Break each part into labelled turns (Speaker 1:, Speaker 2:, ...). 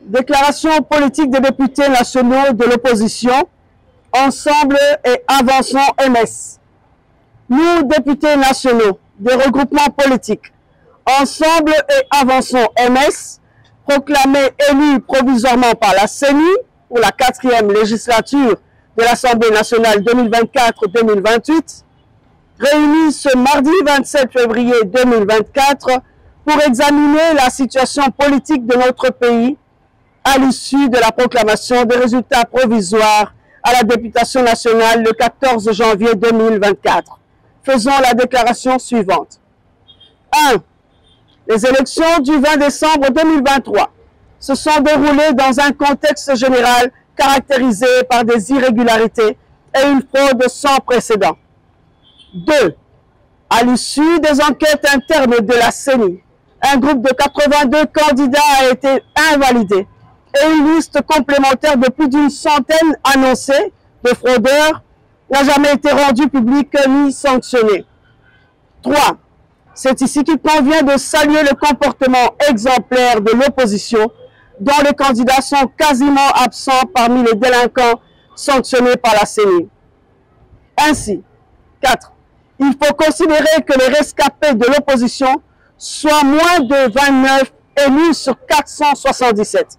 Speaker 1: Déclaration politique des députés nationaux de l'opposition, Ensemble et Avançons MS. Nous, députés nationaux des regroupements politiques, Ensemble et Avançons MS, proclamés élus provisoirement par la CENI pour la 4e législature de l'Assemblée nationale 2024-2028, réunis ce mardi 27 février 2024 pour examiner la situation politique de notre pays à l'issue de la proclamation des résultats provisoires à la députation nationale le 14 janvier 2024. Faisons la déclaration suivante. 1. Les élections du 20 décembre 2023 se sont déroulées dans un contexte général caractérisé par des irrégularités et une fraude sans précédent. 2. À l'issue des enquêtes internes de la CENI, un groupe de 82 candidats a été invalidé et une liste complémentaire de plus d'une centaine annoncée de fraudeurs n'a jamais été rendue publique ni sanctionnée. 3. C'est ici qu'il convient de saluer le comportement exemplaire de l'opposition, dont les candidats sont quasiment absents parmi les délinquants sanctionnés par la CENI. Ainsi, 4. Il faut considérer que les rescapés de l'opposition, soit moins de 29 élus sur 477,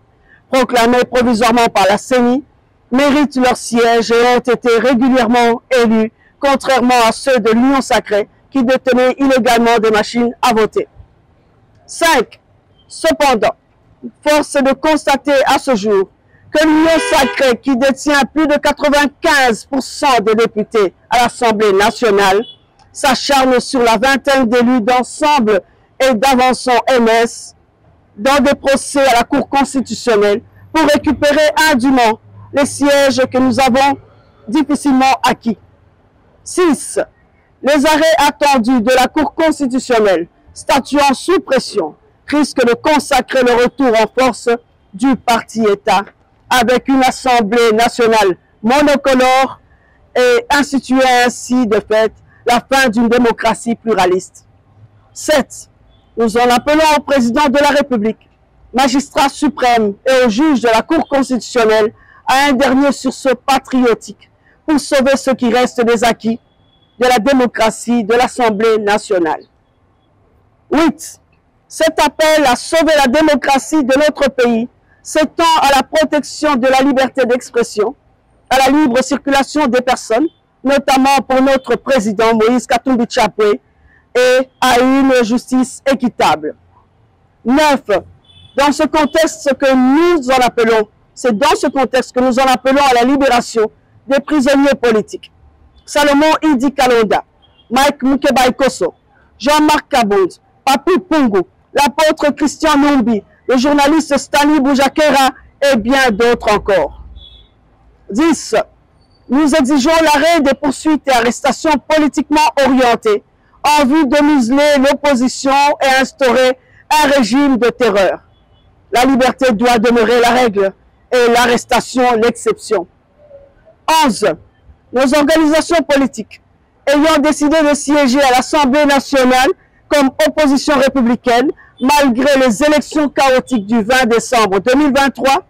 Speaker 1: proclamés provisoirement par la CENI, méritent leur siège et ont été régulièrement élus, contrairement à ceux de l'Union sacrée qui détenaient illégalement des machines à voter. 5. Cependant, force est de constater à ce jour que l'Union sacrée, qui détient plus de 95% des députés à l'Assemblée nationale, s'acharne sur la vingtaine d'élus d'Ensemble et d'Avançons MS dans des procès à la Cour constitutionnelle pour récupérer indûment les sièges que nous avons difficilement acquis. 6. Les arrêts attendus de la Cour constitutionnelle, statuant sous pression, risquent de consacrer le retour en force du parti-État avec une Assemblée nationale monocolore et instituer ainsi de fait la fin d'une démocratie pluraliste. 7. Nous en appelons au président de la République, magistrat suprême et au juge de la Cour constitutionnelle à un dernier sursaut patriotique pour sauver ce qui reste des acquis de la démocratie de l'Assemblée nationale. 8. Cet appel à sauver la démocratie de notre pays s'étend à la protection de la liberté d'expression, à la libre circulation des personnes, notamment pour notre président Moïse Katumbi Tchapwe, et à une justice équitable. 9. Dans ce contexte que nous en appelons, c'est dans ce contexte que nous en appelons à la libération des prisonniers politiques. Salomon Idi Kalonda, Mike Mukebaïkoso, Jean-Marc Kabond, Papi Pungu, l'apôtre Christian Numbi, le journaliste Stanley Boujakera et bien d'autres encore. 10. Nous exigeons l'arrêt des poursuites et arrestations politiquement orientées en vue de museler l'opposition et instaurer un régime de terreur. La liberté doit demeurer la règle et l'arrestation l'exception. 11. Nos organisations politiques, ayant décidé de siéger à l'Assemblée nationale comme opposition républicaine, malgré les élections chaotiques du 20 décembre 2023,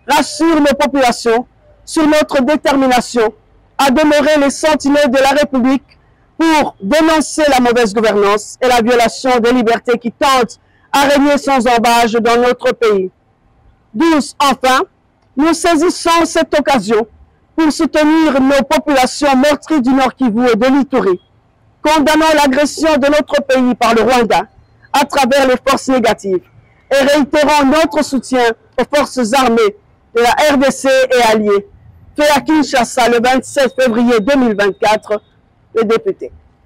Speaker 1: rassurent nos populations sur notre détermination à demeurer les sentinelles de la République pour dénoncer la mauvaise gouvernance et la violation des libertés qui tentent à régner sans embâche dans notre pays. 12. Enfin, nous saisissons cette occasion pour soutenir nos populations meurtries du Nord Kivu et de l'Ituri, condamnant l'agression de notre pays par le Rwanda à travers les forces négatives et réitérant notre soutien aux forces armées de la RDC et alliés, fait à Kinshasa le 27 février 2024, les députés.